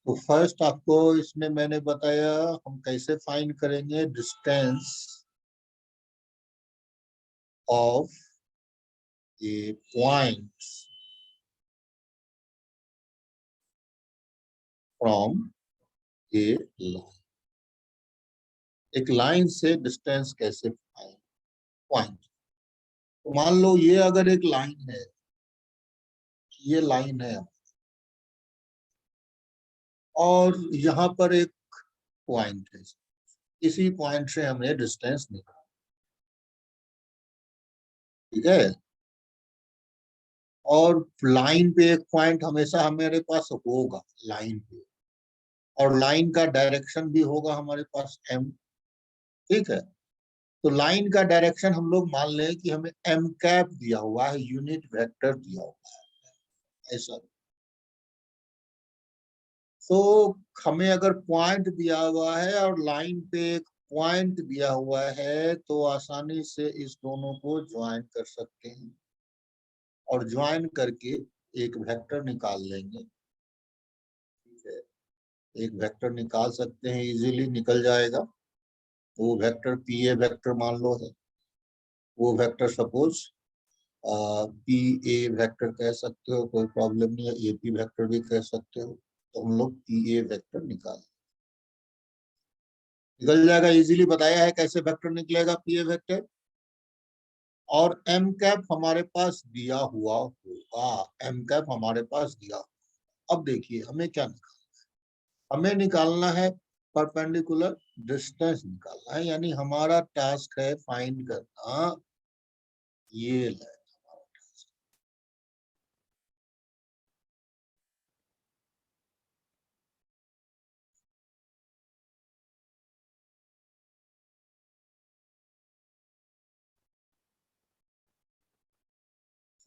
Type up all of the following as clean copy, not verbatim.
तो फर्स्ट आपको इसमें मैंने बताया हम कैसे फाइंड करेंगे distance of a point from a line. एक लाइन से डिस्टेंस कैसे फाइंड पॉइंट। तो मान लो ये अगर एक लाइन है, ये लाइन है और यहाँ पर एक पॉइंट है, इसी पॉइंट से हमें डिस्टेंस निकालना, ठीक है। और लाइन पे एक पॉइंट हमेशा हमारे पास होगा लाइन पे, और लाइन का डायरेक्शन भी होगा हमारे पास एम, ठीक है। तो लाइन का डायरेक्शन हम लोग मान लें कि हमें एम कैप दिया हुआ है, यूनिट वेक्टर दिया हुआ है ऐसा। तो हमें अगर पॉइंट दिया हुआ है और लाइन पे एक पॉइंट दिया हुआ है तो आसानी से इस दोनों को ज्वाइन कर सकते हैं और ज्वाइन करके एक वेक्टर निकाल लेंगे, ठीक है। एक वेक्टर निकाल सकते हैं, इजीली निकल जाएगा। वो वेक्टर पी ए वेक्टर मान लो है, वो vector suppose P A vector कह सकते हो, कोई प्रॉब्लम नहीं है। ए पी वेक्टर भी कह सकते हो। तो हम लोग पी ए वेक्टर निकल जाएगा। इजीली बताया है कैसे वेक्टर निकलेगा पी ए वेक्टर। और एम कैप हमारे पास दिया हुआ होगा, एम कैप हमारे पास दिया होगा। अब देखिए हमें क्या निकालना है, हमें निकालना है परपेंडिकुलर डिस्टेंस निकालना है, यानी हमारा टास्क है फाइंड करना ये लाइन।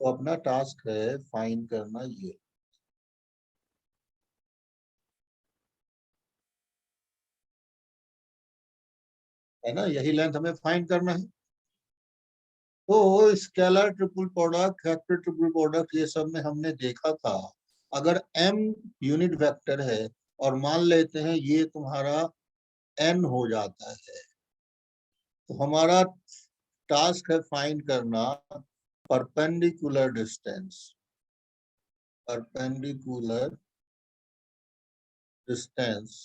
तो अपना टास्क है फाइंड करना ये, है ना, यही लेंथ हमें फाइंड करना है। तो scalar triple product, vector triple product, ये सब में हमने देखा था अगर m यूनिट वेक्टर है और मान लेते हैं ये तुम्हारा n हो जाता है, तो हमारा टास्क है फाइंड करना perpendicular distance, perpendicular distance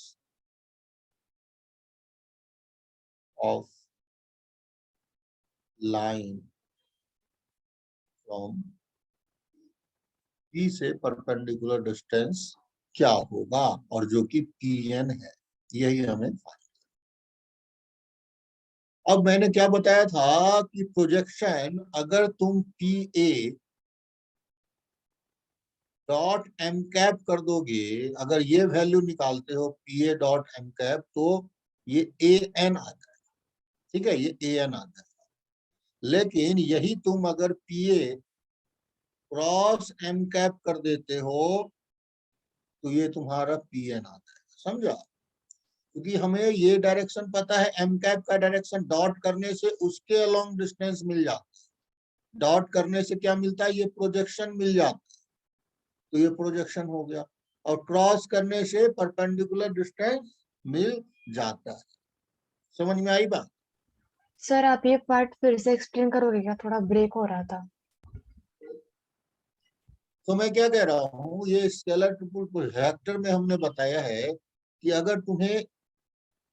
of line from P से परपेंडिकुलर डिस्टेंस क्या होगा, और जो कि Pn है, यही हमें फाइंड। अब मैंने क्या बताया था कि प्रोजेक्शन अगर तुम P A dot M cap कर दोगे, अगर ये वैल्यू निकालते हो P A dot M cap, तो ये ए एन आता है, ठीक है, ये ए एन आता है। लेकिन यही तुम अगर P A cross M cap कर देते हो तो ये तुम्हारा पी एन आता है, समझा। क्योंकि हमें ये डायरेक्शन पता है, एम कैप का डायरेक्शन डॉट करने से उसके अलोंग डिस्टेंस मिल जाता है, डॉट करने से क्या मिलता है, ये प्रोजेक्शन मिल जाता है। तो ये प्रोजेक्शन हो गया, और क्रॉस करने से परपेंडिकुलर डिस्टेंस मिल जाता है। समझ में आई बात। सर आप ये पार्ट फिर से एक्सप्लेन करोगे क्या? थोड़ा ब्रेक हो रहा था। तो मैं क्या कह रहा हूँ, ये स्केलर ट्रिपल वेक्टर में हमने बताया है कि अगर तुम्हें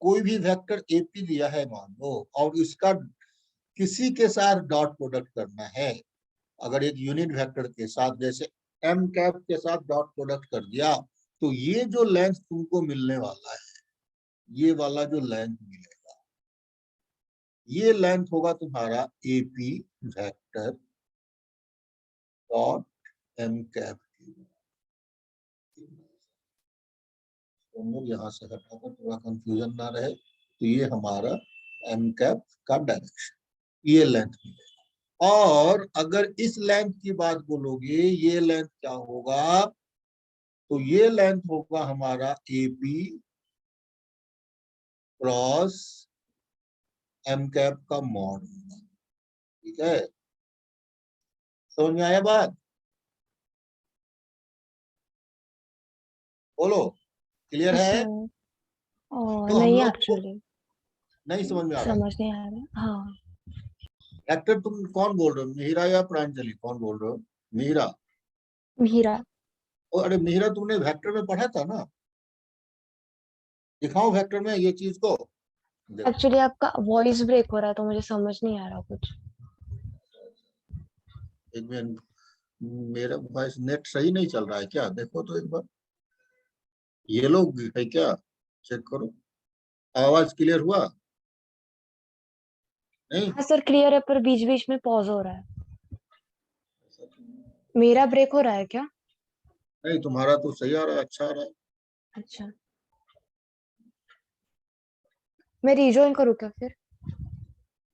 कोई भी वेक्टर एपी दिया है मान लो, और इसका किसी के साथ डॉट प्रोडक्ट करना है, अगर एक यूनिट वेक्टर के साथ जैसे एम कैप के साथ डॉट प्रोडक्ट कर दिया, तो ये जो लेंथ तुमको मिलने वाला है, ये वाला जो लेंथ मिलेगा, ये लेंथ होगा तुम्हारा AP vector dot M cap. हम लोग यहाँ से हटाकर थोड़ा कंफ्यूजन ना रहे, तो ये हमारा एम कैप का डायरेक्शन, ये लेंथ मिलेगा। और अगर इस लेंथ की बात बोलोगे, ये लेंथ क्या होगा, तो ये लेंथ होगा हमारा एपी क्रॉस एम कैप का मॉड, ठीक है। समझ में आया बात, बोलो। क्लियर है? सर तो हम नहीं लोग को एक्चुअली नहीं समझ में आ रहा। समझ नहीं आ रहा। हाँ वेक्टर तुम कौन बोल रहे हो, मिहिरा या प्रांजलि, कौन बोल रहे हो? मिहिरा। मीरा। ओ अरे मिहिरा, तुमने वेक्टर में पढ़ा था ना? दिखाओ वेक्टर में ये चीज को। देखो, एक्चुअली आपका वॉइस ब्रेक हो रहा है तो मुझे समझ नहीं आ रहा कुछ। एक मिनट, मेरा वॉइस नेट सही नहीं चल रहा है क्या? देखो तो एक बार, ये लोग है क्या? चेक करो, आवाज क्लियर हुआ? नहीं, हाँ सर क्लियर है पर बीच बीच में पॉज हो रहा है। मेरा ब्रेक हो रहा है क्या? नहीं तुम्हारा तो सही आ रहा है, अच्छा आ रहा है। अच्छा मैं रिजॉइन करूँ क्या फिर?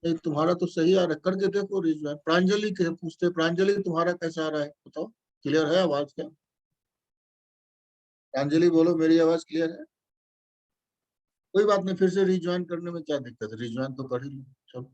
नहीं तुम्हारा तो सही आ रहा है, करके देखो रिजवान। प्रांजलि के पूछते, प्रांजलि तुम्हारा कैसा आ रहा है बताओ, क्लियर है आवाज क्या? प्रांजलि बोलो मेरी आवाज क्लियर है? कोई बात नहीं, फिर से रिज्वाइन करने में क्या दिक्कत है, रिज्वाइन तो कर ही लो। चलो,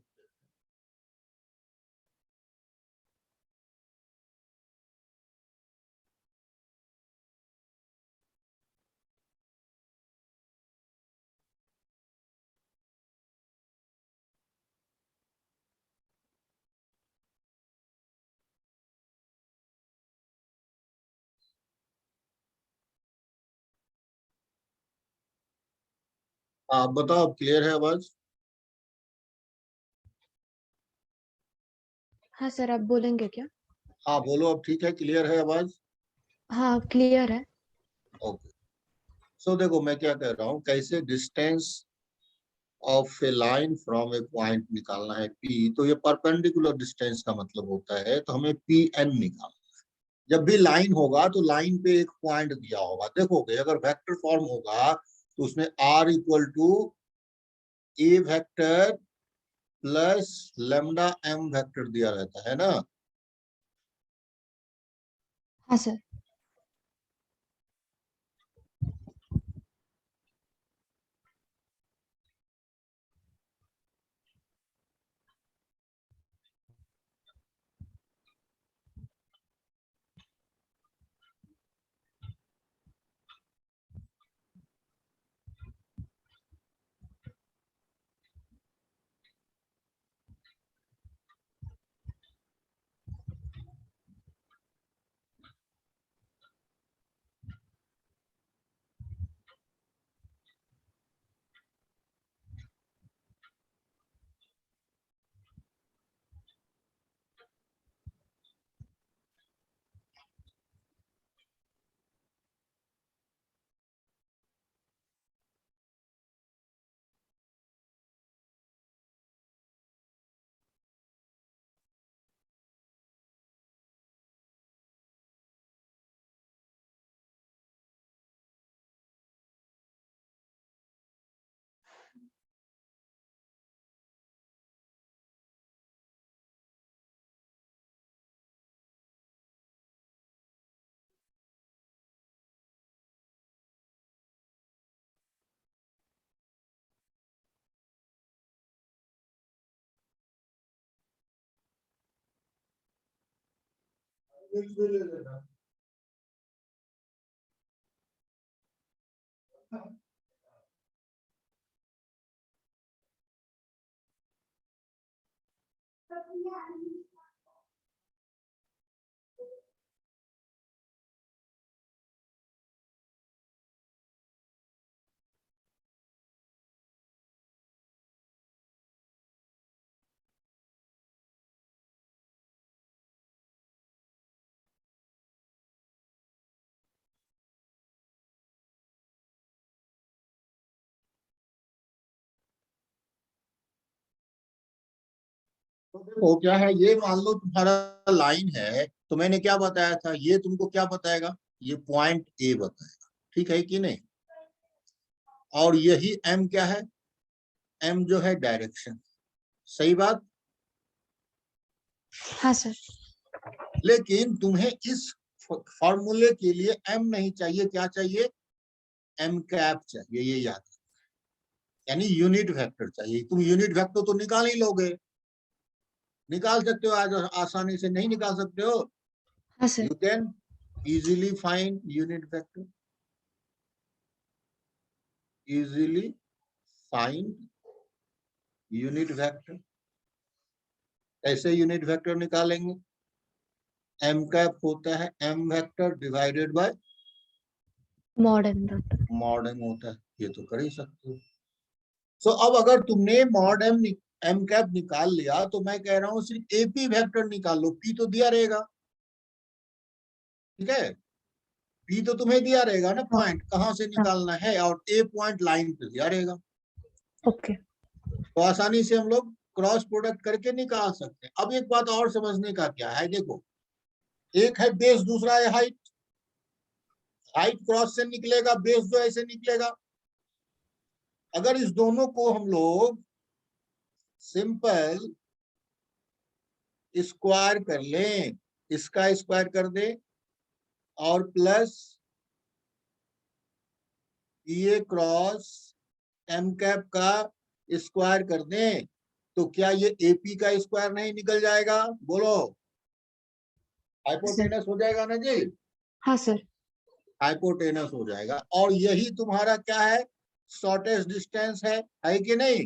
आप बताओ, अब क्लियर है आवाज? हाँ सर आप बोलेंगे क्या? हाँ बोलो, अब ठीक है, क्लियर है आवाज? हाँ क्लियर है। ओके। सो देखो मैं क्या कह रहा हूँ, कैसे distance of A line from A point निकालना है पी। तो ये परपेंडिकुलर डिस्टेंस का मतलब होता है, तो हमें पी एन निकालना। जब भी लाइन होगा तो लाइन पे एक पॉइंट दिया होगा, देखोगे अगर वेक्टर फॉर्म होगा तो उसमें R equal to A vector plus lambda M vector दिया रहता है ना। हाँ सर। तो देखो क्या है, ये मान लो तुम्हारा लाइन है, तो मैंने क्या बताया था, ये तुमको क्या बताएगा, ये पॉइंट ए बताएगा, ठीक है कि नहीं? और यही एम क्या है, एम जो है डायरेक्शन, सही बात। हाँ सर। लेकिन तुम्हें इस फॉर्मूले के लिए एम नहीं चाहिए, क्या चाहिए, एम कैप चाहिए, ये याद रखो। यानी यूनिट वेक्टर चाहिए। तुम यूनिट वेक्टर तो निकाल ही लोगे, निकाल सकते हो आज आसानी से, नहीं निकाल सकते हो? हाँ sir. You can easily find unit vector. Easily find unit vector. ऐसे यूनिट वेक्टर निकालेंगे, एम कैप होता है M vector divided by mod M vector. Mod M होता है, ये तो कर ही सकते हो। सो अब अगर तुमने मॉड एम कैप निकाल लिया तो मैं कह रहा हूं सिर्फ एपी वेक्टर निकाल लो, पी तो दिया रहेगा, ठीक है, पी तो तुम्हें दिया रहेगा ना, पॉइंट कहां से निकालना है, और ए पॉइंट लाइन पे दिया रहेगा, ओके। तो आसानी से हम लोग क्रॉस प्रोडक्ट करके निकाल सकते हैं। अब एक बात और समझने का क्या है, देखो एक है बेस, दूसरा है हाइट। हाइट क्रॉस से निकलेगा, बेस जो ऐसे निकलेगा। अगर इस दोनों को हम लोग सिंपल स्क्वायर कर लें, इसका स्क्वायर कर दे और प्लस ए क्रॉस एम कैप का स्क्वायर कर दें, तो क्या ये एपी का स्क्वायर नहीं निकल जाएगा? बोलो, हाइपोटेनस हो जाएगा ना जी, हाँ सर। हाइपोटेनस हो जाएगा। और यही तुम्हारा क्या है, शॉर्टेस्ट डिस्टेंस है कि नहीं?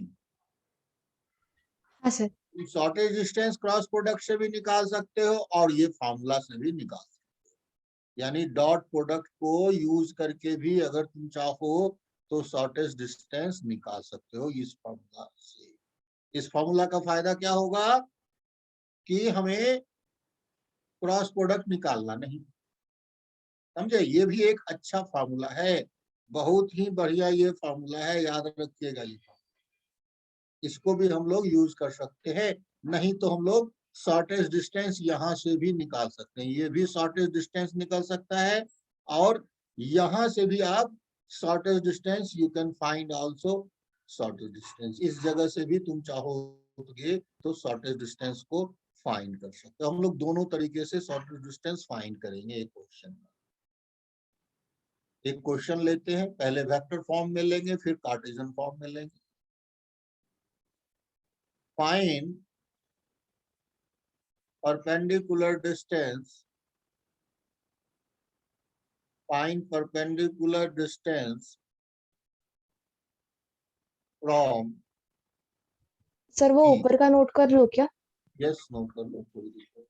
हाँ sir. Shortage distance cross product से भी निकाल सकते हो और ये फॉर्मूला से भी निकाल सकते हो, यानी डॉट प्रोडक्ट को यूज करके भी अगर तुम चाहो तो शॉर्टेज डिस्टेंस निकाल सकते हो इस फॉर्मूला से। इस फॉर्मूला का फायदा क्या होगा कि हमें क्रॉस प्रोडक्ट निकालना नहीं, समझे, ये भी एक अच्छा फार्मूला है, बहुत ही बढ़िया ये फार्मूला है, याद रखिएगा ये, इसको भी हम लोग यूज कर सकते हैं। नहीं तो हम लोग शॉर्टेज डिस्टेंस यहां से भी निकाल सकते हैं, ये भी शॉर्टेज डिस्टेंस निकल सकता है, और यहां से भी आप shortage distance you can find also. Shortage distance इस जगह से भी तुम चाहोगे तो शॉर्टेज डिस्टेंस को फाइंड कर सकते हो। हम लोग दोनों तरीके से शॉर्टेज डिस्टेंस फाइंड करेंगे एक क्वेश्चन में। एक क्वेश्चन लेते हैं, पहले वेक्टर फॉर्म में लेंगे फिर कार्टेशियन फॉर्म में लेंगे। Find perpendicular distance, find perpendicular distance from sir वो P। ऊपर का नोट कर लो क्या? यस, नोट कर लो, कोई दिक्कत।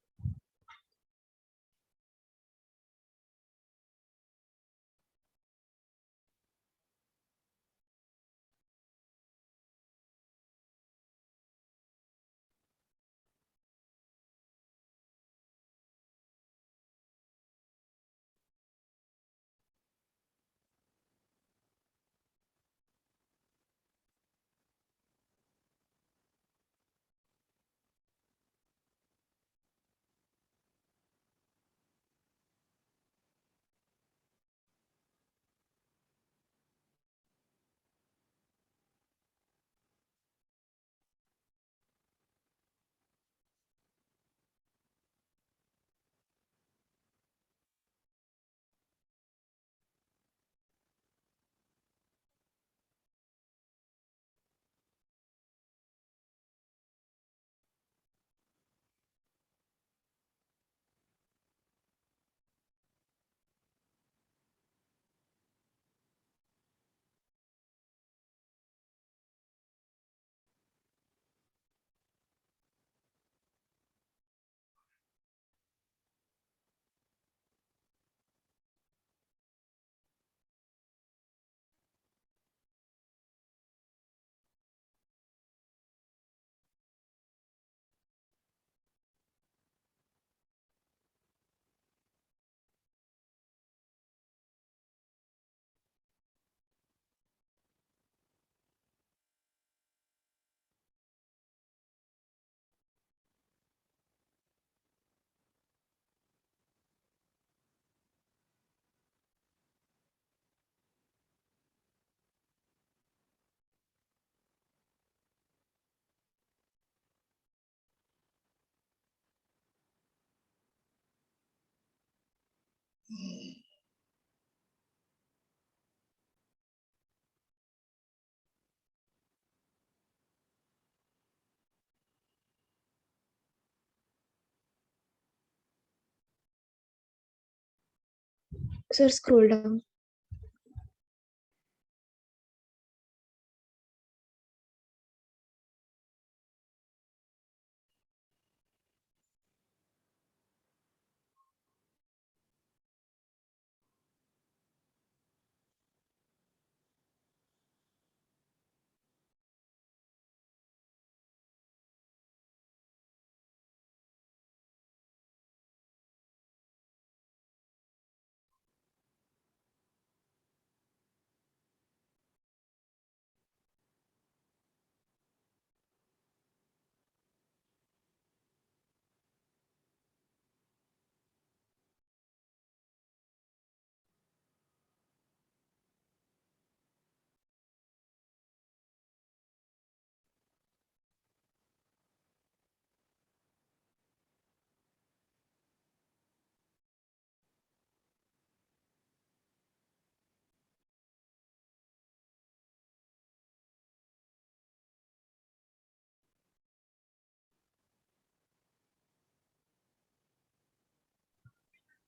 Sir scroll down.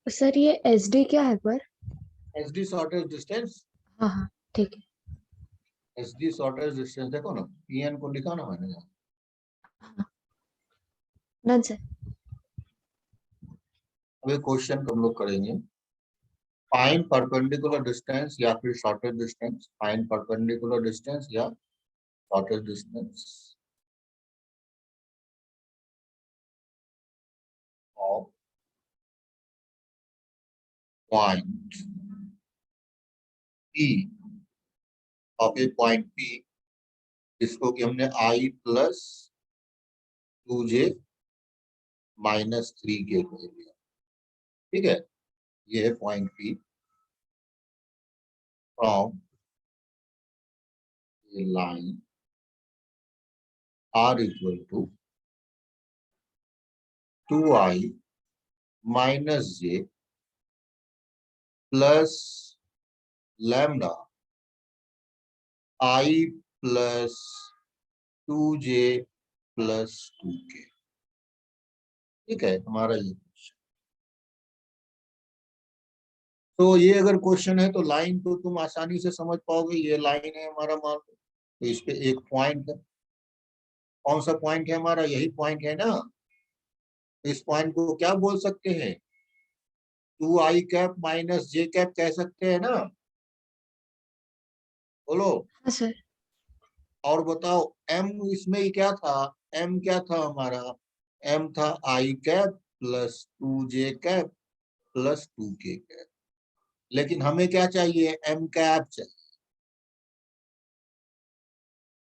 सर ये SD क्या है पर? एसडी शॉर्टेज डिस्टेंस, हाँ हाँ ठीक है। एसडी शॉर्टेज डिस्टेंस देखो ना, पीएन को लिखा ना मैंने यहाँ। Done sir. अब एक क्वेश्चन हम लोग करेंगे, फाइंड परपेंडिकुलर डिस्टेंस या फिर shortage distance, find perpendicular distance या shortage distance of point P, of a point P, जिसको कि हमने I plus 2J minus 3K कह दिया। ठीक है, ये है point P from a line R equal to 2I minus J plus lambda I plus 2J plus 2K। ठीक है, हमारा ये क्वेश्चन। तो ये अगर क्वेश्चन है तो लाइन तो तुम आसानी से समझ पाओगे, ये लाइन है हमारा, मान लो तो इस पे एक पॉइंट है। कौन सा पॉइंट है हमारा, यही पॉइंट है ना। इस पॉइंट को क्या बोल सकते हैं, 2I cap minus J cap कह सकते हैं ना, बोलो। हाँ सर। और बताओ M इसमें ही क्या था, M क्या था हमारा, M था I cap plus 2J cap plus 2K cap. लेकिन हमें क्या चाहिए, M कैप चाहिए।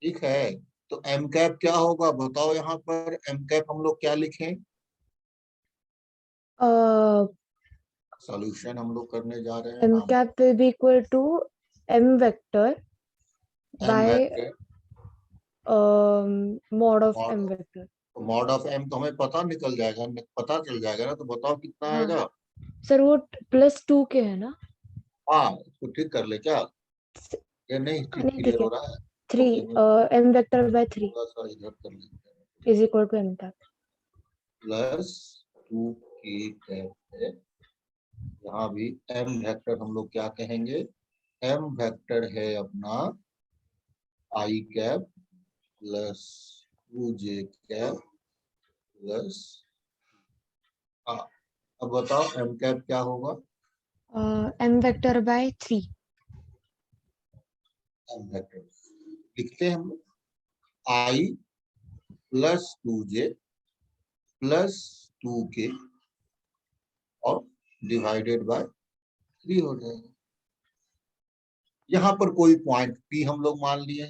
ठीक है, तो M कैप क्या होगा बताओ, यहाँ पर M कैप हम लोग क्या लिखें, सॉल्यूशन हम लोग करने जा रहे हैं M नाम, cap will be equal to M vector M by vector mod of mod, M vector। Mod of M तो हमें पता निकल जाएगा, पता चल जाएगा ना, तो बताओ कितना हाँ आएगा। सर वो +2K है ना? हाँ, इसको ठीक कर ले क्या, ये नहीं ठीक नहीं क्लियर ठीक हो है। रहा है। 3 ओके, मैं M vector by 3 थोड़ा सा इधर कर लेते हैं, is equal to M cap। Plus 2K cap है। यहाँ भी M वेक्टर हम लोग क्या कहेंगे, M वेक्टर है अपना I cap plus 2J cap plus, हाँ अब बताओ M कैप क्या होगा, M vector by 3। M vector लिखते हैं हम लोग I plus 2J plus 2K और डिवाइडेड बाय 3 हो जाएगा। यहाँ पर कोई पॉइंट P हम लोग मान लिए,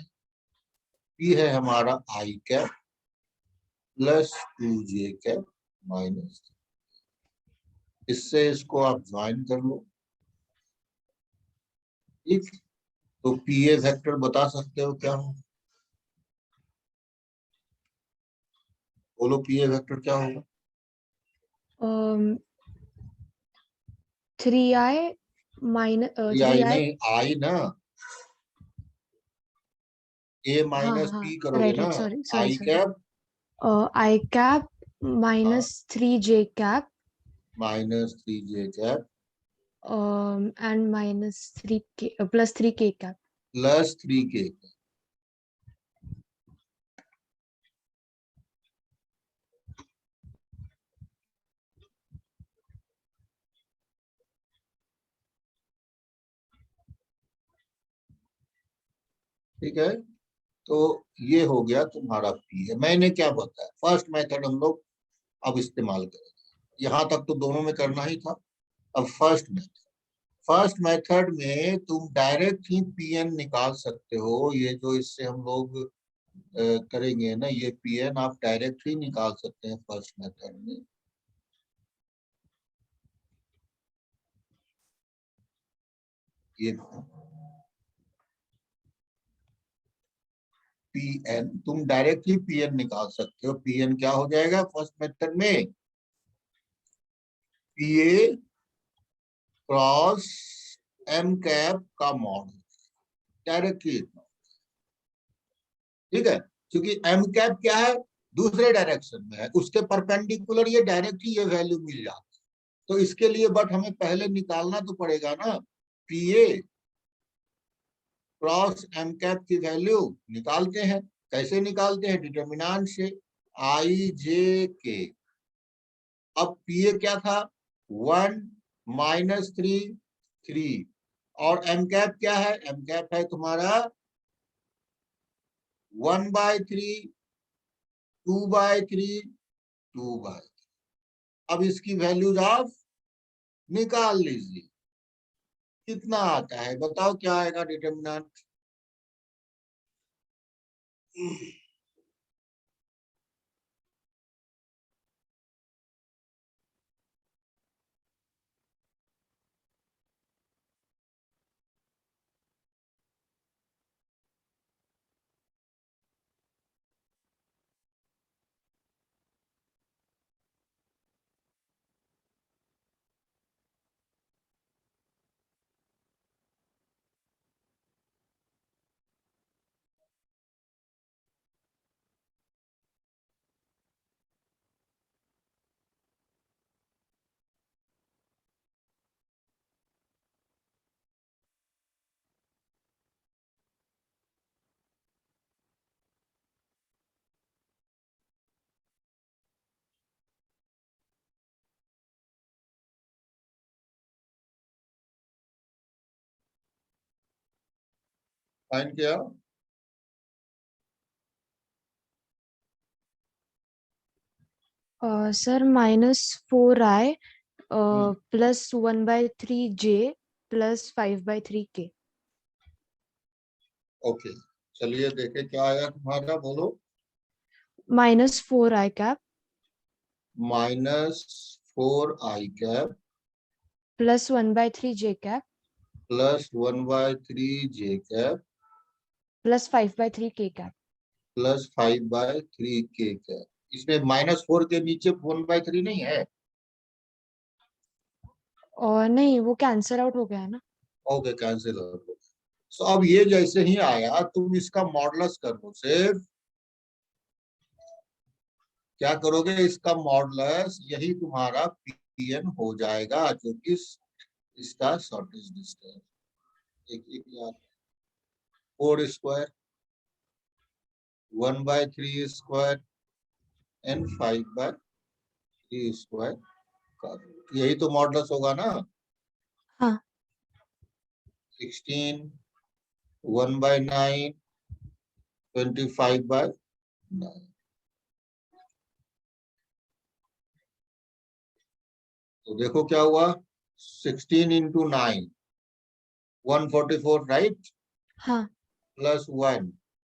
P है हमारा I cap plus 2J cap minus, इससे इसको आप ज्वाइन कर लो। ठीक, तो PA वेक्टर बता सकते हो क्या हो, बोलो PA वेक्टर क्या होगा। 3I minus आई 3I। नहीं, आई ना, A हाँ माइनस हाँ P करोगे राइट ना, right sorry sorry I sorry. Cap I cap minus 3J cap minus 3J cap and minus 3K plus 3K cap। Plus 3K। ठीक है, तो ये हो गया तुम्हारा P है। मैंने क्या बताया, फर्स्ट मेथड हम लोग अब इस्तेमाल करेंगे, यहाँ तक तो दोनों में करना ही था। अब फर्स्ट मेथड में तुम डायरेक्ट ही पीएन निकाल सकते हो, ये जो इससे हम लोग करेंगे ना, ये पीएन आप डायरेक्ट ही निकाल सकते हैं फर्स्ट मेथड में। ये पीएन तुम डायरेक्ट ही पीएन निकाल सकते हो, पीएन क्या हो जाएगा फर्स्ट मेथड में, पीए क्रॉस एम कैप का मॉड, डायरेक्टली। ठीक है, क्योंकि एम कैप क्या है, दूसरे डायरेक्शन में है, उसके परपेंडिकुलर ये डायरेक्टली ये वैल्यू मिल जाती है। तो इसके लिए बट हमें पहले निकालना तो पड़ेगा ना, पीए क्रॉस एम कैप की वैल्यू निकालते हैं। कैसे निकालते हैं? डिटर्मिनेंट से, आई जे के। अब पीए क्या था? 1 - 3 और एम कैप क्या है? एम कैप है तुम्हारा 1/3, 2/3, 2/3। अब इसकी वैल्यूज आप निकाल लीजिए, कितना आता है बताओ, क्या आएगा डिटर्मिनेंट? फाइन किया? Sir -4i plus 1/3j plus 5/3k। Okay, चलिए देखें क्या आया तुम्हारा, बोलो। -4i cap -4i cap plus 1/3j cap +1/3 j cap plus 5/3k cap. +5/3 k cap. इसमें -4 के नीचे 1/3 नहीं है? और नहीं, वो कैंसिल आउट हो गया है ना। ओके, कैंसिल हो गया। तो अब ये जैसे ही आया तुम इसका मॉडुलस करो, सिर्फ क्या करोगे, इसका मॉडुलस यही तुम्हारा पीएन हो जाएगा, जो कि इसका शॉर्टेज डिस्टेंस। एक एक यार, 4² 1/3² एंड 5/3² का, यही तो मॉडुलस होगा ना। हाँ 16 1/9 25/9। तो देखो क्या हुआ, 16 × 9 144, राइट? हाँ +1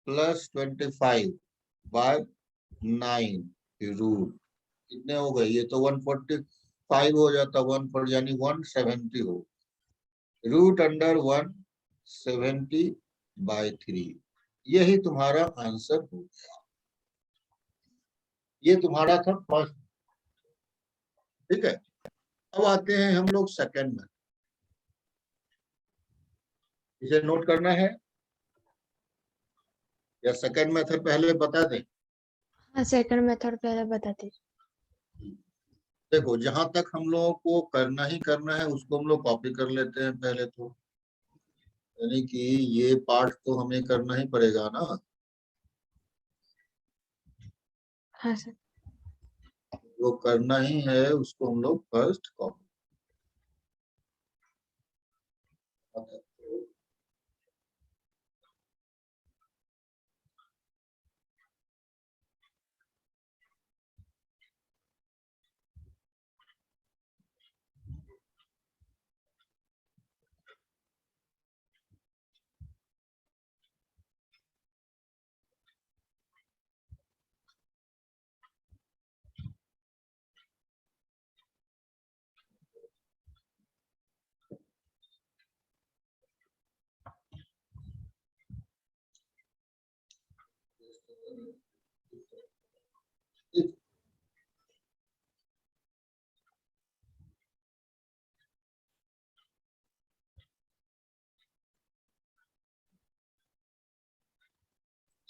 +25/9 रूट कितने हो गए? ये तो 145 हो जाता, 1 यानी 170 हो, √170/3। यही तुम्हारा आंसर हो गया। ये तुम्हारा था फर्स्ट, ठीक है। अब आते हैं हम लोग सेकंड में, इसे नोट करना है या सेकंड मेथड पहले बता दें? हाँ, सेकंड मेथड पहले बता दीजिए। देखो, जहां तक हम लोगों को करना ही करना है उसको हम लोग कॉपी कर लेते हैं पहले तो, यानी कि ये पार्ट तो हमें करना ही पड़ेगा ना। हाँ सर। जो करना ही है उसको हम लोग फर्स्ट कॉपी।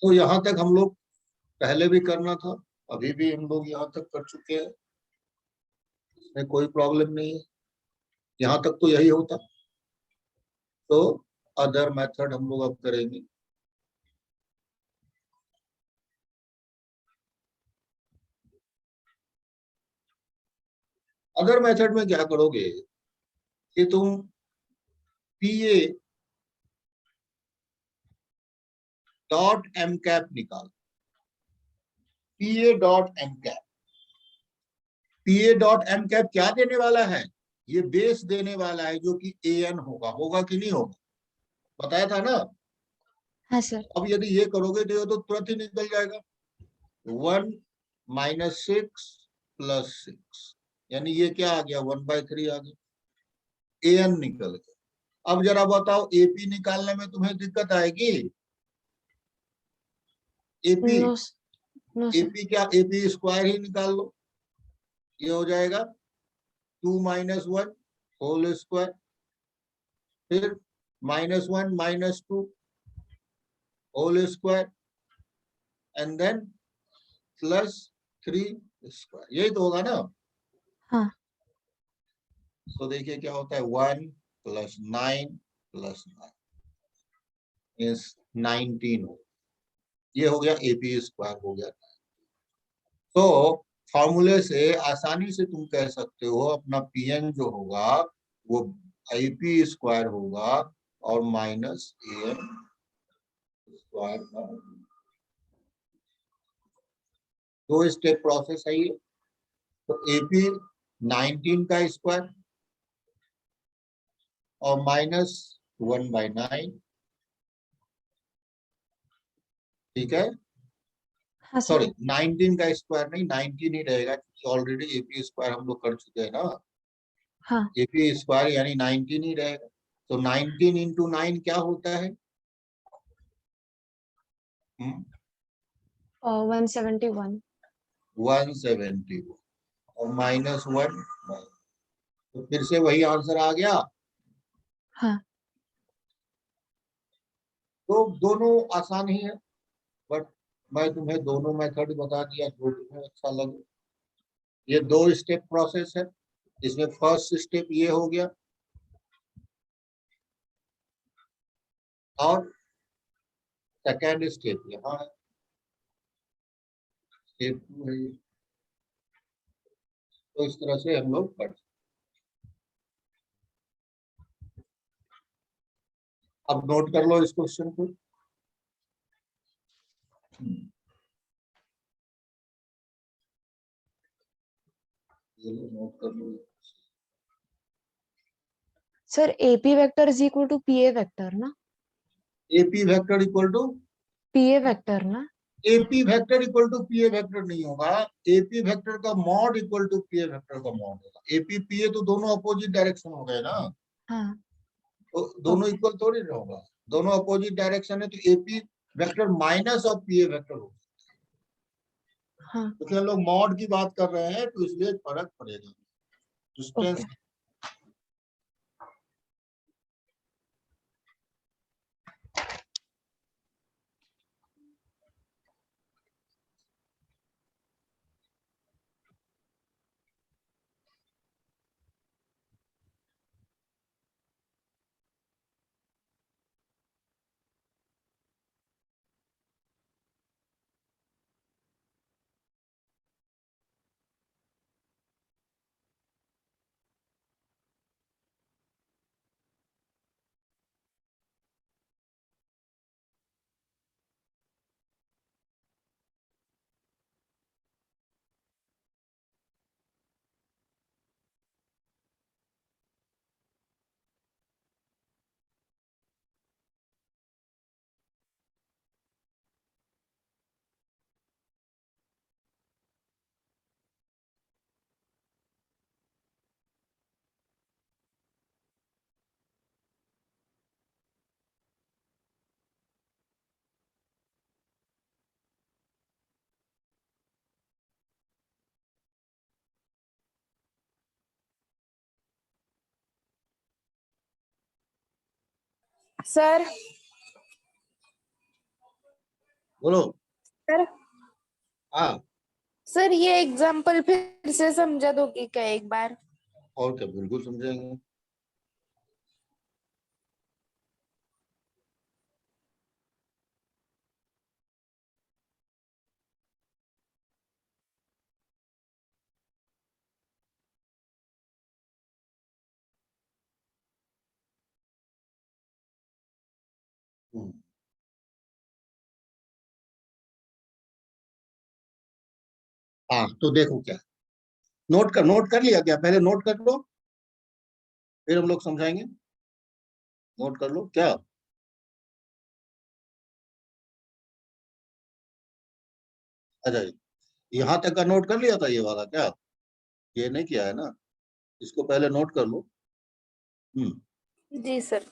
तो यहाँ तक हम लोग पहले भी करना था, अभी भी हम लोग यहाँ तक कर चुके हैं। इसमें कोई प्रॉब्लम नहीं है, यहाँ तक तो यही होता। तो अदर मेथड हम लोग अब करेंगे। अदर मेथड में क्या करोगे कि तुम पीए डॉट एम कैप निकालो। पीए डॉट एम कैप, पीए डॉट एम कैप क्या देने वाला है? ये बेस देने वाला है जो कि एन होगा। होगा कि नहीं होगा? बताया था ना। हाँ सर। अब यदि ये करोगे तो ये तो तुरंत ही निकल जाएगा। 1 माइनस 6 प्लस 6, यानी ये क्या आ गया? 1/3 आ गया। एन निकल गया। अब जरा बताओ, एपी निकालने में तुम्हें दिक्कत आएगी? AP, no, no sir. AP क्या, एपी स्क्वायर ही निकाल लो। ये हो जाएगा 2 माइनस 1 होल स्क्वायर, फिर -1 -2 whole square, and then +3 square. यही तो होगा ना। हाँ। तो देखिए क्या होता है, 1 + 9 + 9 इज 19 हो। ये हो गया एपी स्क्वायर हो गया। तो फॉर्मूले से आसानी से तुम कह सकते हो अपना पीएन जो होगा वो आईपी स्क्वायर होगा और माइनस एन स्क्वायर का। 2 स्टेप प्रोसेस है ये। तो एपी 19 का स्क्वायर और -1/9, ठीक है। हाँ सॉरी, सर। 19 का स्क्वायर नहीं, 19 ही रहेगा क्योंकि ऑलरेडी एपी स्क्वायर हम लोग कर चुके हैं ना। हाँ। एपी स्क्वायर यानी 19 ही रहेगा। तो 19 इंटू 9 क्या होता है? 171। 171 और -1, तो फिर से वही आंसर आ गया। हाँ। तो दोनों आसान ही है, बट मैं तुम्हें दोनों मेथड बता दिया जो तुम्हें अच्छा लगे। ये 2 स्टेप प्रोसेस है। इसमें फर्स्ट स्टेप ये हो गया और सेकेंड स्टेप यहाँ है, स्टेप 2 है ये। तो इस तरह से हम लोग पढ़। अब नोट कर लो इस क्वेश्चन को। ये लो, नोट कर लो। Sir AP vector is equal to PA vector ना? AP vector equal to PA vector ना? AP vector equal to PA vector नहीं होगा। एपी वेक्टर का mod equal to PA vector का मॉड होगा। एपी पीए तो दोनों अपोजिट डायरेक्शन हो गए ना। हाँ। तो दोनों ओके। इक्वल थोड़ी ना होगा। दोनों अपोजिट डायरेक्शन है तो AP vector minus of PA vector होगा। हाँ। क्योंकि हम लोग मॉड की बात कर रहे हैं तो इसलिए फर्क पड़ेगा डिस्टेंस। ओके। सर। बोलो। सर हाँ सर ये एग्जाम्पल फिर से समझा दोगे क्या एक बार? और क्या, बिल्कुल समझेंगे। हम्म। हाँ तो देखो क्या, नोट कर लिया क्या, पहले नोट कर लो, फिर हम लोग समझाएंगे। नोट कर लो क्या। अच्छा, यहाँ तक का नोट कर लिया था ये वाला क्या, ये नहीं किया है ना, इसको पहले नोट कर लो। हम्म। जी सर।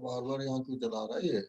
बार बार यहाँ क्यों चला रहा है ये।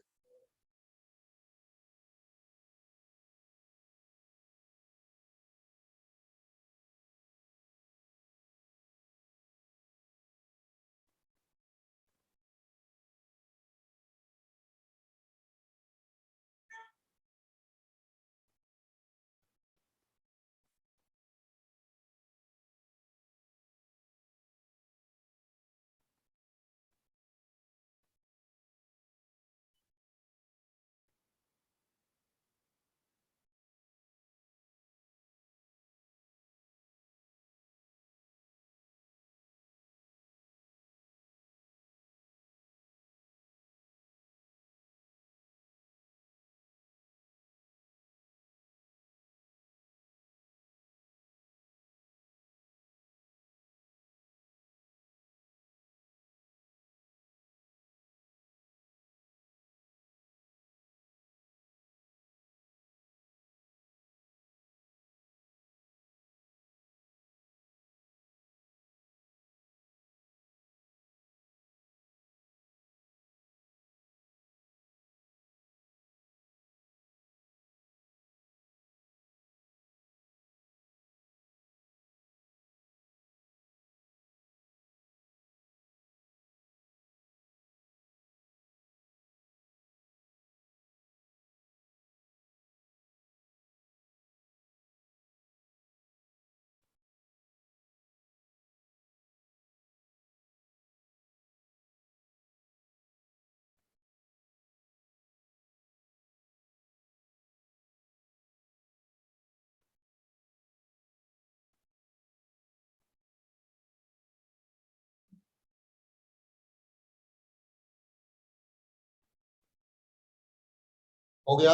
हो गया।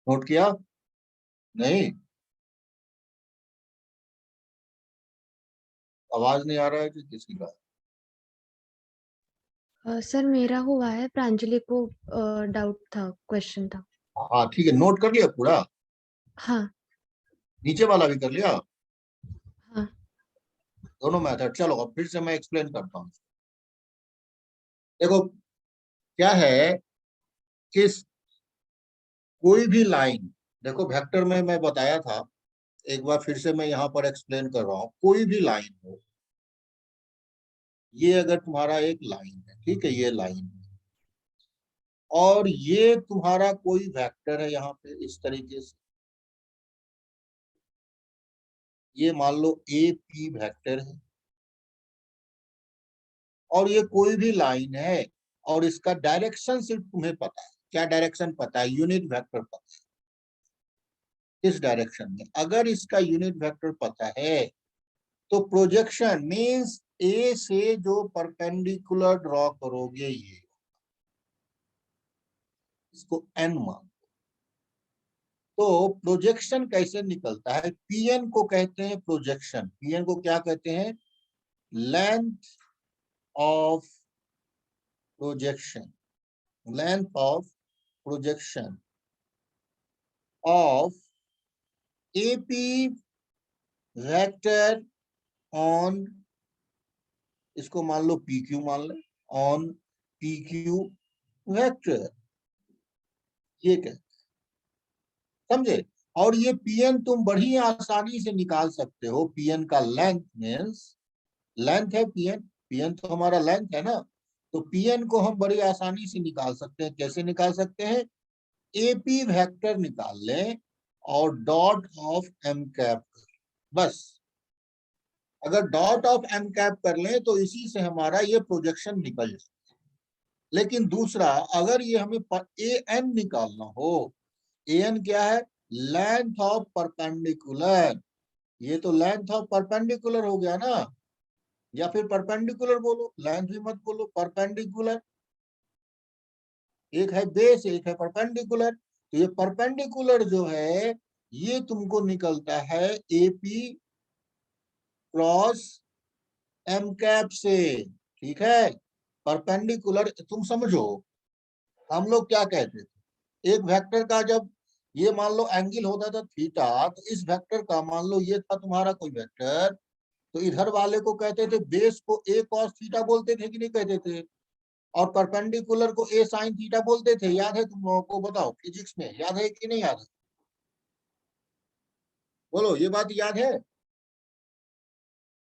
नोट किया नहीं, आवाज नहीं आ रहा है कि किसी का। सर मेरा हुआ है, प्रांजलि को डाउट था, क्वेश्चन था। हाँ ठीक है, नोट कर लिया पूरा, हाँ। नीचे वाला भी कर लिया, हाँ दोनों मेथड। चलो अब फिर से मैं एक्सप्लेन करता हूँ। देखो क्या है, किस कोई भी लाइन, देखो वेक्टर में मैं बताया था, एक बार फिर से मैं यहाँ पर एक्सप्लेन कर रहा हूँ। कोई भी लाइन हो, ये अगर तुम्हारा एक लाइन है, ठीक है, ये लाइन है, और ये तुम्हारा कोई वेक्टर है यहाँ पे इस तरीके से, ये मान लो ए पी वेक्टर है, और ये कोई भी लाइन है, और इसका डायरेक्शन सिर्फ तुम्हें पता है। क्या डायरेक्शन पता है? यूनिट वेक्टर पता है। इस डायरेक्शन में अगर इसका यूनिट वेक्टर पता है, तो प्रोजेक्शन मींस ए से जो परपेंडिकुलर ड्रॉ करोगे, ये इसको n मान। तो प्रोजेक्शन कैसे निकलता है? Pn को कहते हैं प्रोजेक्शन। Pn को क्या कहते हैं? Length of projection, length of projection of AP vector on, इसको मान लो PQ मान ले, ऑन PQ वेक्टर, ये कहते समझे। और ये Pn तुम बड़ी आसानी से निकाल सकते हो। Pn का लेंथ मीन्स, लेंथ है Pn तो हमारा लेंथ है ना, तो Pn को हम बड़ी आसानी से निकाल सकते हैं। कैसे निकाल सकते हैं? AP वेक्टर निकाल लें और डॉट ऑफ m कैप कर, बस। अगर डॉट ऑफ m कैप कर लें तो इसी से हमारा ये प्रोजेक्शन निकल जाए। लेकिन दूसरा, अगर ये हमें an निकालना हो, an क्या है? Length of perpendicular. ये तो लेंथ ऑफ परपेंडिकुलर हो गया ना, या फिर परपेंडिकुलर बोलो, लेंथ भी मत बोलो, परपेंडिकुलर। एक है बेस, एक है परपेंडिकुलर। तो ये परपेंडिकुलर जो है ये तुमको निकलता है AP क्रॉस m कैप से, ठीक है। परपेंडिकुलर तुम समझो, हम लोग क्या कहते थे, एक वेक्टर का जब ये मान लो एंगल होता था थीटा, तो इस वेक्टर का मान लो ये था तुम्हारा कोई वेक्टर, तो इधर वाले को कहते थे, बेस को a cos थीटा बोलते थे कि नहीं कहते थे, और परपेंडिकुलर को a sin थीटा बोलते थे। याद है तुम लोगों को? बताओ फिजिक्स में याद है कि नहीं याद है? बोलो, ये बात याद है?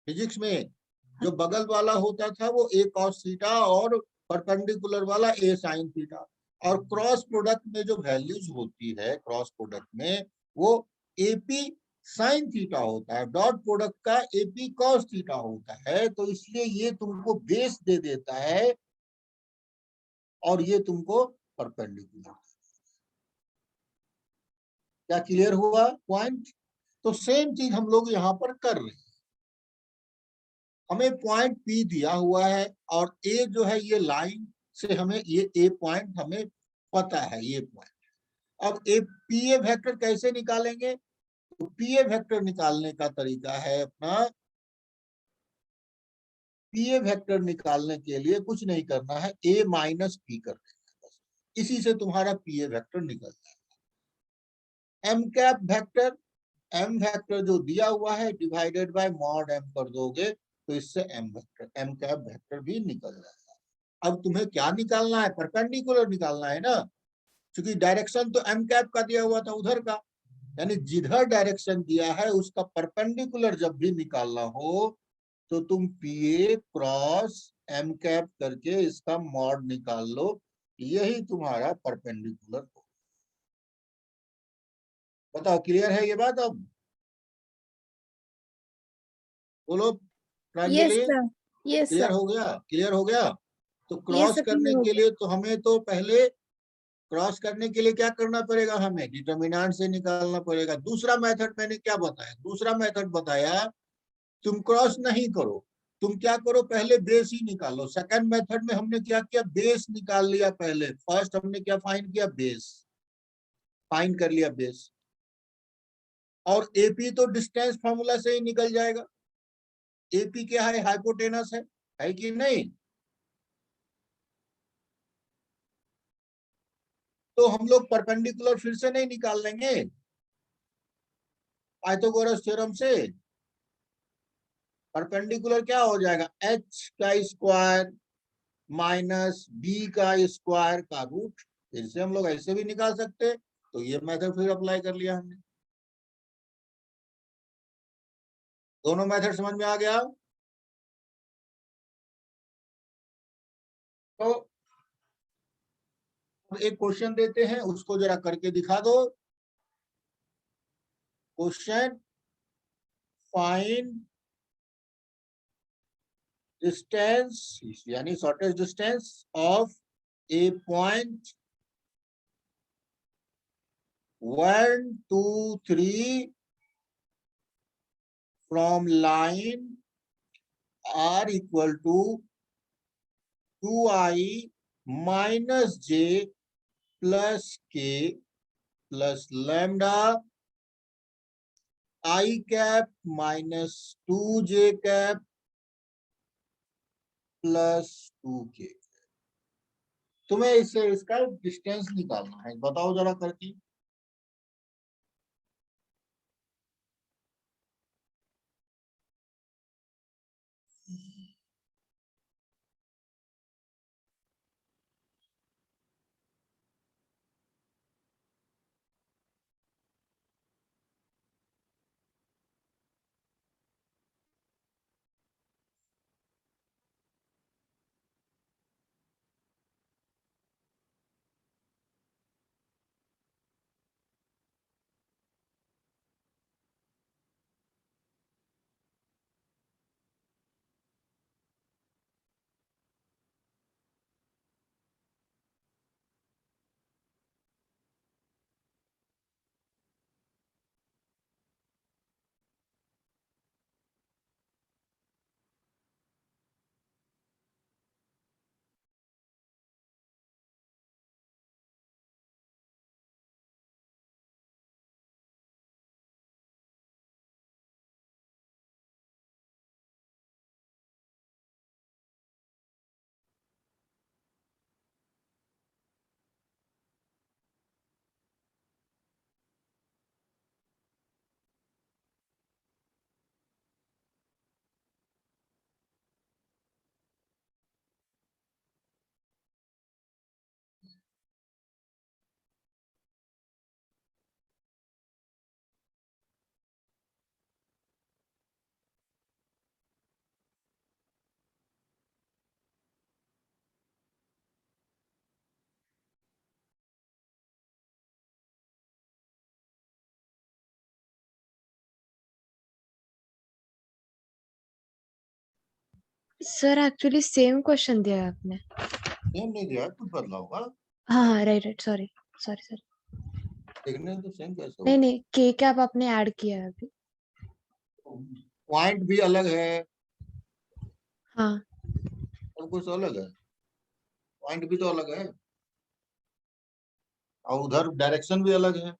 फिजिक्स में जो बगल वाला होता था वो a cos थीटा और परपेंडिकुलर वाला a sin थीटा, और क्रॉस प्रोडक्ट में जो वैल्यूज होती है, क्रॉस प्रोडक्ट में वो AP साइन थीटा होता है, डॉट प्रोडक्ट का AP cos थीटा होता है। तो इसलिए ये तुमको बेस दे देता है और ये तुमको परपेंडिकुलर। क्या क्लियर हुआ पॉइंट? तो सेम चीज हम लोग यहाँ पर कर रहे हैं। हमें पॉइंट P दिया हुआ है और A जो है ये लाइन से हमें ये A पॉइंट हमें पता है, ये पॉइंट। अब PA वेक्टर कैसे निकालेंगे? तो PA वेक्टर निकालने का तरीका है अपना, PA वेक्टर निकालने के लिए कुछ नहीं करना है, A माइनस P कर देना बस, इसी से तुम्हारा PA वेक्टर निकल जाएगा। M cap vector, M vector जो दिया हुआ है डिवाइडेड बाय मॉड M कर दोगे तो इससे M vector, M cap vector भी निकल जाएगा। अब तुम्हें क्या निकालना है? परपेंडिकुलर निकालना है ना, क्योंकि डायरेक्शन तो M कैप का दिया हुआ था उधर का, यानी जिधर डायरेक्शन दिया है उसका परपेंडिकुलर जब भी निकालना हो तो तुम PA क्रॉस M कैप करके इसका मॉड निकाल लो, यही तुम्हारा परपेंडिकुलर हो। बताओ क्लियर है ये बात? अब बोलो yes Pranjali, sir, yes clear sir, हो गया? क्लियर हो गया? तो यस क्रॉस सर, करने हो के गया। लिए तो हमें तो पहले, क्रॉस करने के लिए क्या करना पड़ेगा? हमें डिटर्मिनेंट से निकालना पड़ेगा। दूसरा मेथड मैंने क्या बताया? दूसरा मेथड बताया तुम क्रॉस नहीं करो, तुम क्या करो, पहले बेस ही निकालो। सेकंड मेथड में हमने क्या किया? बेस निकाल लिया पहले। फर्स्ट हमने क्या फाइंड किया? बेस फाइंड कर लिया, बेस। और AP तो डिस्टेंस फॉर्मूला से ही निकल जाएगा। AP क्या है? हाइपोटेनस है कि नहीं? तो हम लोग परपेंडिकुलर फिर से नहीं निकाल लेंगे पाइथागोरस थ्योरम से? परपेंडिकुलर क्या हो जाएगा? h का स्क्वायर माइनस b का स्क्वायर का रूट। फिर से हम लोग ऐसे भी निकाल सकते, तो ये मेथड फिर अप्लाई कर लिया हमने। दोनों मेथड समझ में आ गया? तो एक क्वेश्चन देते हैं, उसको जरा करके दिखा दो। क्वेश्चन, फाइंड डिस्टेंस यानी shortest distance of a point 1 2 3 from line r equal to 2i minus j plus k plus lambda i cap minus 2j cap plus 2k। तुम्हें इससे इसका डिस्टेंस निकालना है, बताओ जरा करके। सर एक्चुअली सेम क्वेश्चन दिया है आपने। सेम नहीं दिया है, कुछ बदला होगा। हाँ हाँ, right right, sorry sorry sorry. देखने तो सेम कैसे नहीं होगा। नहीं, के कैप आपने ऐड किया है अभी। पॉइंट भी अलग है, हाँ सब कुछ अलग है, पॉइंट भी तो अलग है और उधर डायरेक्शन भी अलग है।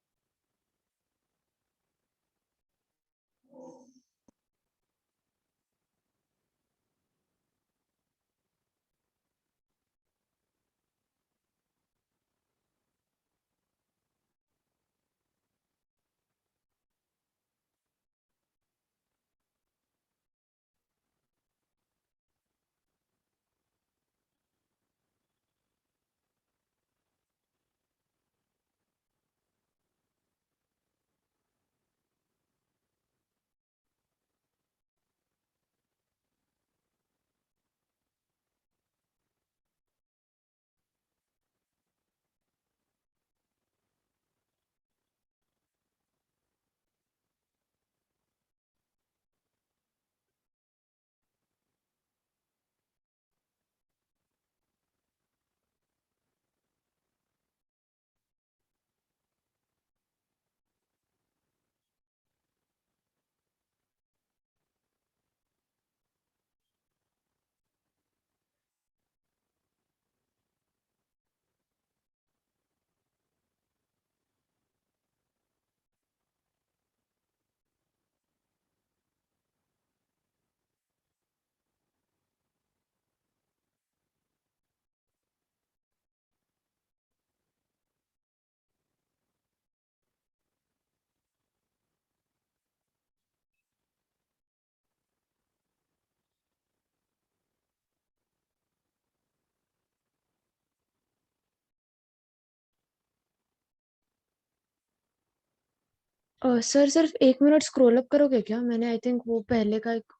सर सिर्फ 1 मिनट स्क्रॉल अप करोगे क्या? मैंने आई थिंक वो पहले का एक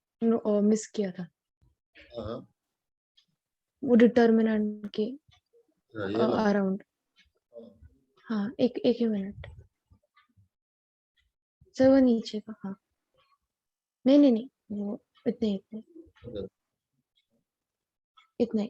मिस किया था, हाँ, वो डिटर्मिनेंट के ये लो। अराउंड। हाँ, एक एक ही मिनट सर, वो नीचे का। हाँ, नहीं नहीं नहीं, वो इतने इतने इतने।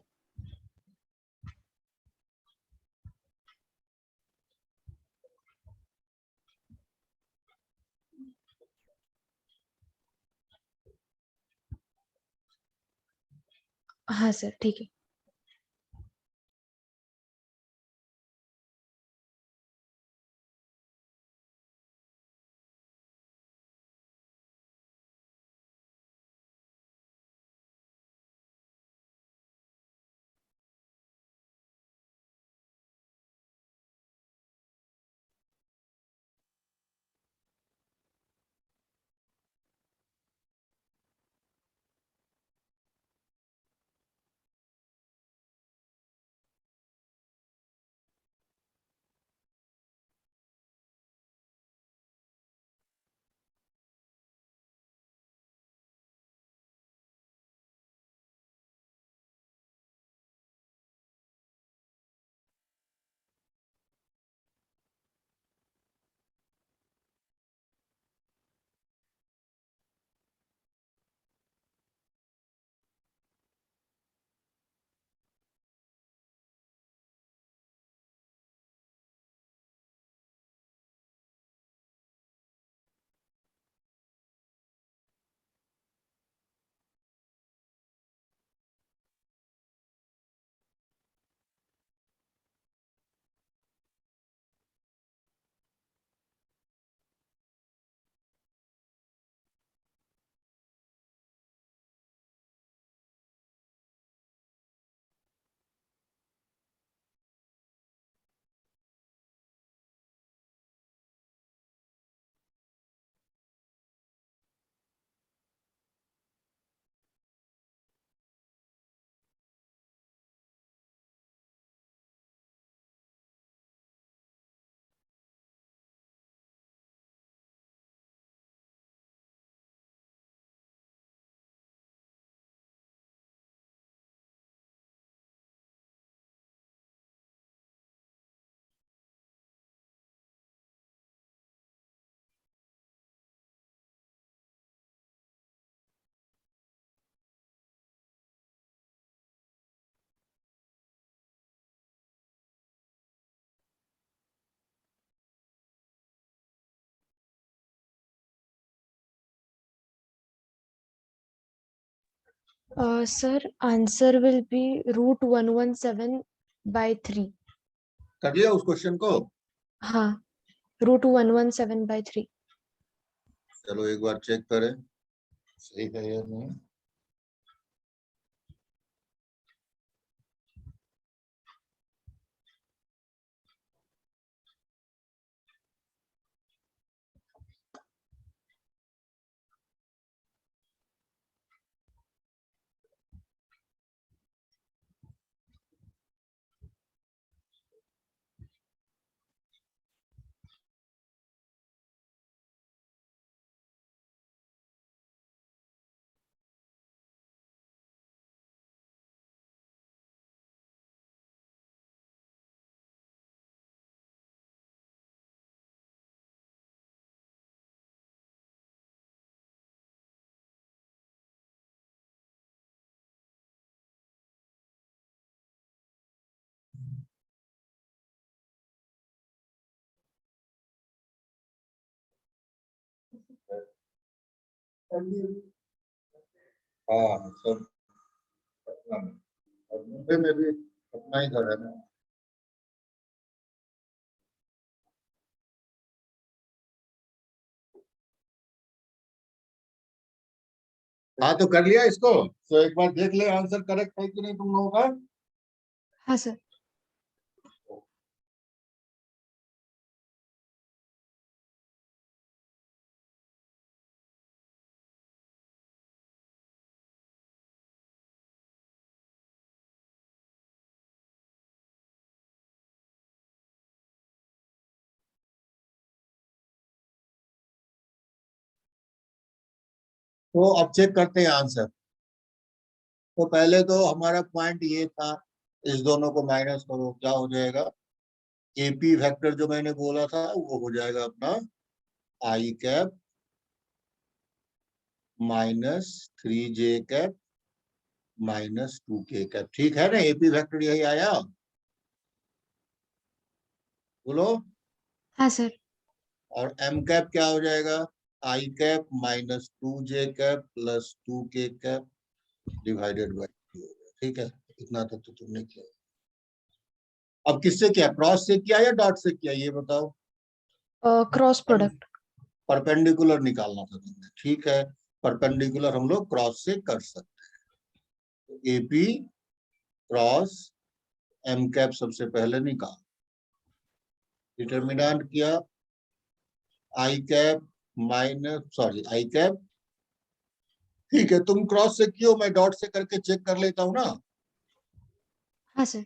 हाँ सर, ठीक है। Sir answer will be √117/3। कर लिया उस क्वेश्चन को? हाँ, √117/3। चलो एक बार चेक करें सही है या नहीं। हाँ सब पटना में, और मुंबई में भी अपना ही घर है ना। हाँ तो कर लिया इसको, तो एक बार देख ले आंसर करेक्ट है कि नहीं तुम लोगों का। हाँ सर। तो अब चेक करते हैं आंसर। तो पहले तो हमारा पॉइंट ये था, इस दोनों को माइनस करो, क्या हो जाएगा? एपी वेक्टर जो मैंने बोला था वो हो जाएगा अपना आई cap -3j cap -2k cap. ठीक है ना, एपी वेक्टर यही आया, बोलो। हाँ सर। और एम कैप क्या हो जाएगा? I cap -2j cap +2k cap divided by 2। ठीक है, इतना तक तो तुमने किया। अब किससे किया, क्रॉस से किया या डॉट से किया, ये बताओ। Cross product. परपेंडिकुलर निकालना था तुमने, ठीक है। परपेंडिकुलर हम लोग क्रॉस से कर सकते हैं। एपी क्रॉस एम कैप सबसे पहले निकाल, डिटर्मिनेंट किया आई कैप आई कैप। ठीक है, तुम क्रॉस से कियो, मैं डॉट से करके चेक कर लेता हूँ ना। हाँ सर।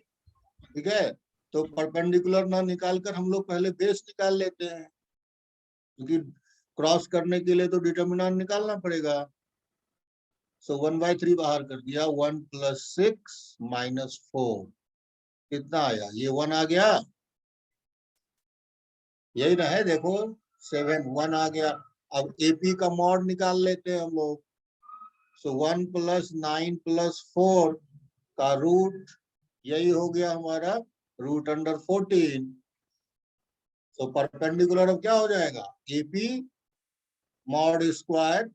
ठीक है, तो परपेंडिकुलर ना निकाल कर हम लोग पहले बेस निकाल लेते हैं, क्योंकि क्रॉस करने के लिए तो डिटर्मिनेंट निकालना पड़ेगा। सो 1/3 बाहर कर दिया, 1 + 6 - 4 कितना आया? ये 1 आ गया, यही ना है, देखो 7 1 आ गया। अब एपी का मॉड निकाल लेते हैं हम लोग। सो 1 + 9 + 4 का रूट, यही हो गया हमारा √14। तो परपेंडिकुलर अब क्या हो जाएगा? AP mod square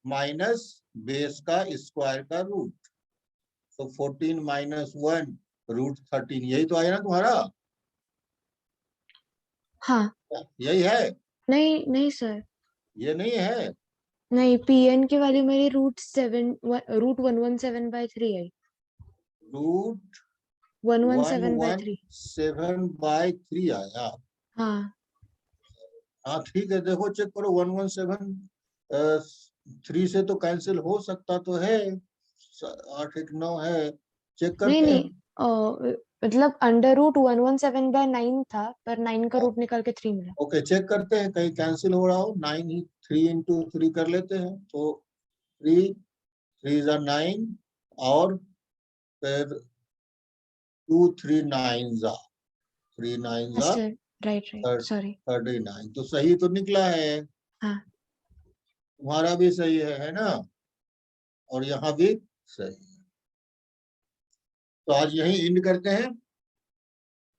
minus base का स्क्वायर का रूट। तो 14 - 1 √13, यही तो आया ना तुम्हारा, हाँ। यही है, नहीं नहीं सर, ये नहीं है। नहीं, पीएन की वैल्यू मेरी √117/3 आई। रूट 117/3। 117/3 आया। हाँ। हाँ ठीक है, देखो चेक करो, 117/3 से तो कैंसिल हो सकता तो है, 8 1 9 है, चेक नहीं करते नहीं, हैं। मतलब √117/9 था, पर 9 का रूट निकाल के 3 मिला। ओके, चेक करते हैं कहीं कैंसिल हो रहा हो। 9 ही 3 × 3 कर लेते हैं, तो 3 3 × 9, और फिर 2 3 9 3 9 अच्छा, राइट राइट, सॉरी। 39, तो सही तो निकला है, हाँ। तुम्हारा भी सही है ना, और यहाँ भी सही है। तो आज यही एंड करते हैं।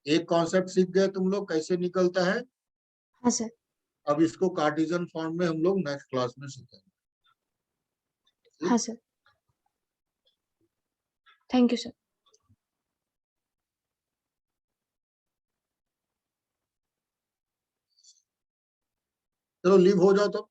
एक कॉन्सेप्ट सीख गए तुम लोग कैसे निकलता है। हाँ सर। अब इसको कार्टेशियन फॉर्म में हम लोग नेक्स्ट क्लास में सीखेंगे। हाँ सर। Thank you sir. चलो लीव हो जाओ तब।